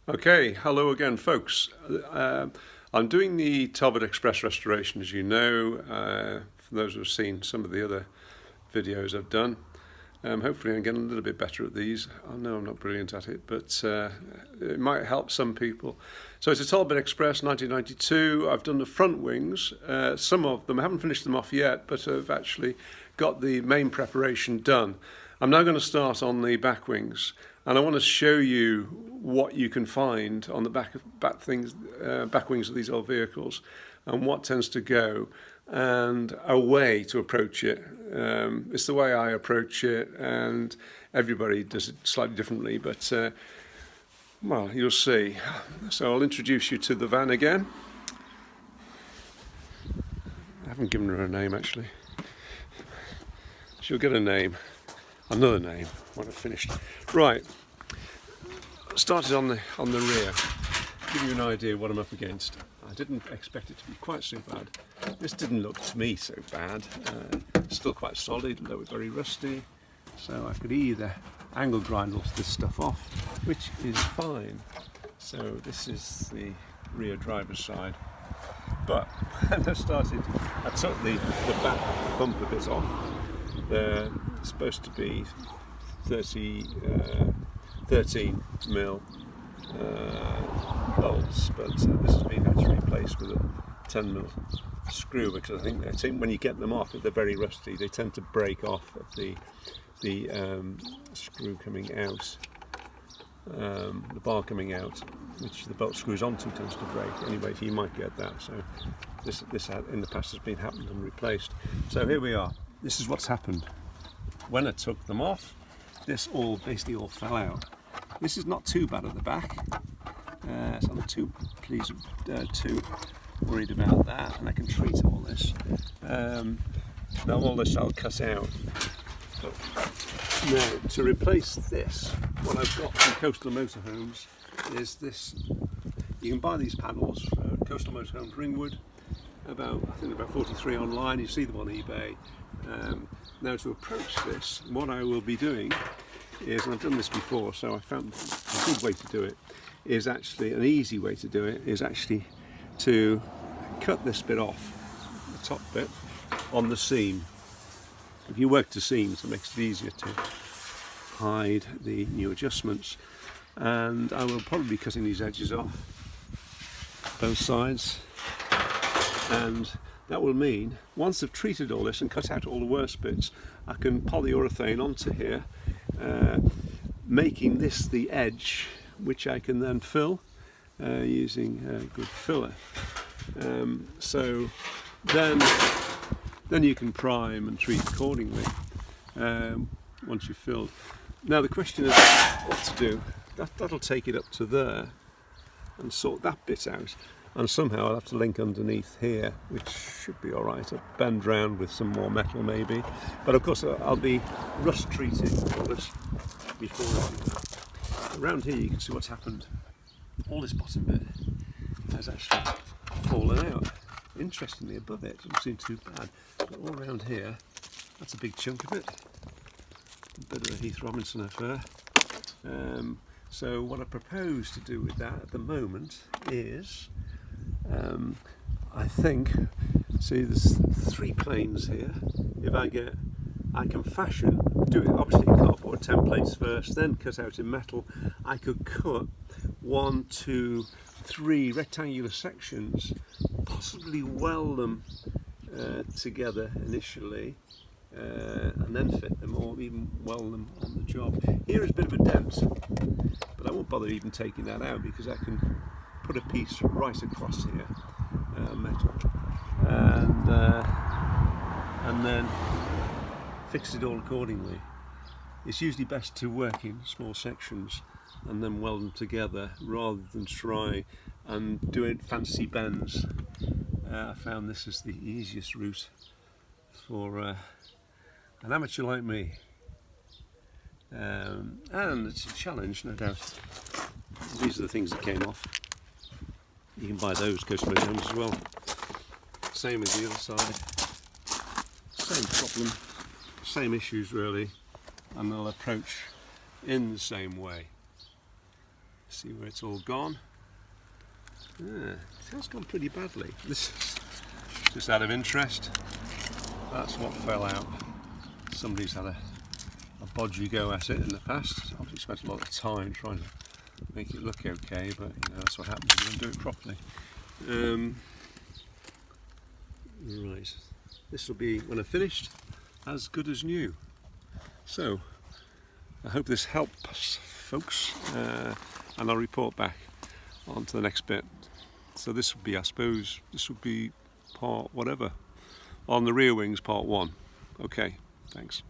Okay, hello again, folks. I'm doing the Talbot Express restoration, as you know, for those who have seen some of the other videos I've done. Hopefully I'm getting a little bit better at these. I know I'm not brilliant at it, but it might help some people. So it's a Talbot Express 1992. I've done the front wings. Some of them, I haven't finished them off yet, but I've actually got the main preparation done. I'm now going to start on the back wings, and I want to show you what you can find on the back wings of these old vehicles, and what tends to go, and a way to approach it. It's the way I approach it, and everybody does it slightly differently, but well, you'll see. So I'll introduce you to the van again. I haven't given her a name actually. She'll get a name. Another name when I've finished. Right, started on the rear. Give you an idea what I'm up against. I didn't expect it to be quite so bad. This didn't look to me so bad. Still quite solid, although very rusty. So I could either angle grind all this stuff off, which is fine. So this is the rear driver's side. But when I started, I took the back bumper bit off. They're supposed to be 13 mil bolts, but this has been actually replaced with a 10 mil screw, because I think when you get them off, if they're very rusty, they tend to break off at the screw coming out, the bar coming out, which the bolt screws onto tends to break. Anyway, so you might get that. So this in the past has been happened and replaced. So here we are. This is what's happened. When I took them off, this basically all fell out. This is not too bad at the back, so I'm too worried about that, and I can treat all this. Now all this I'll cut out. So, now to replace this, what I've got from Coastal Motorhomes is this. You can buy these panels, Coastal Motorhomes Ringwood, I think about 43 online. You see them on eBay. Now to approach this, what I will be doing is, and I've done this before, so I found a good way to do it, is actually, an easy way to do it, is actually to cut this bit off, the top bit, on the seam. If you work to seams, it makes it easier to hide the new adjustments. And I will probably be cutting these edges off, both sides, and that will mean, once I've treated all this and cut out all the worst bits, I can polyurethane onto here, making this the edge, which I can then fill using a good filler. So then you can prime and treat accordingly once you've filled. Now the question is what to do. That'll take it up to there and sort that bit out. And somehow I'll have to link underneath here, which should be all right. I'll bend round with some more metal maybe. But of course I'll be rust treating all this before I do that. Around here you can see what's happened. All this bottom bit has actually fallen out. Interestingly, above it doesn't seem too bad. But all around here, that's a big chunk of it. A bit of a Heath Robinson affair. So what I propose to do with that at the moment is, I think, see there's 3 planes here. If I can fashion, do it obviously in cardboard templates first, then cut out in metal. I could cut 1, 2, 3 rectangular sections, possibly weld them together initially, and then fit them, or even weld them on the job. Here is a bit of a dent, but I won't bother even taking that out, because I can put a piece right across here, metal, and then fix it all accordingly. It's usually best to work in small sections and then weld them together, rather than try and do it fancy bends. I found this is the easiest route for an amateur like me, and it's a challenge, no doubt. These are the things that came off. You can buy those Coastal Motorhomes as well. Same as the other side. Same problem, same issues really, and they'll approach in the same way. See where it's all gone. It has gone pretty badly. This is just out of interest. That's what fell out. Somebody's had a bodgy go at it in the past. Obviously spent a lot of time trying to make it look okay, but that's what happens if you don't do it properly. Right, this will be, when I've finished, as good as new. So, I hope this helps, folks, and I'll report back on to the next bit. So this would be, I suppose, this would be part whatever. On the rear wings, part 1. Okay, thanks.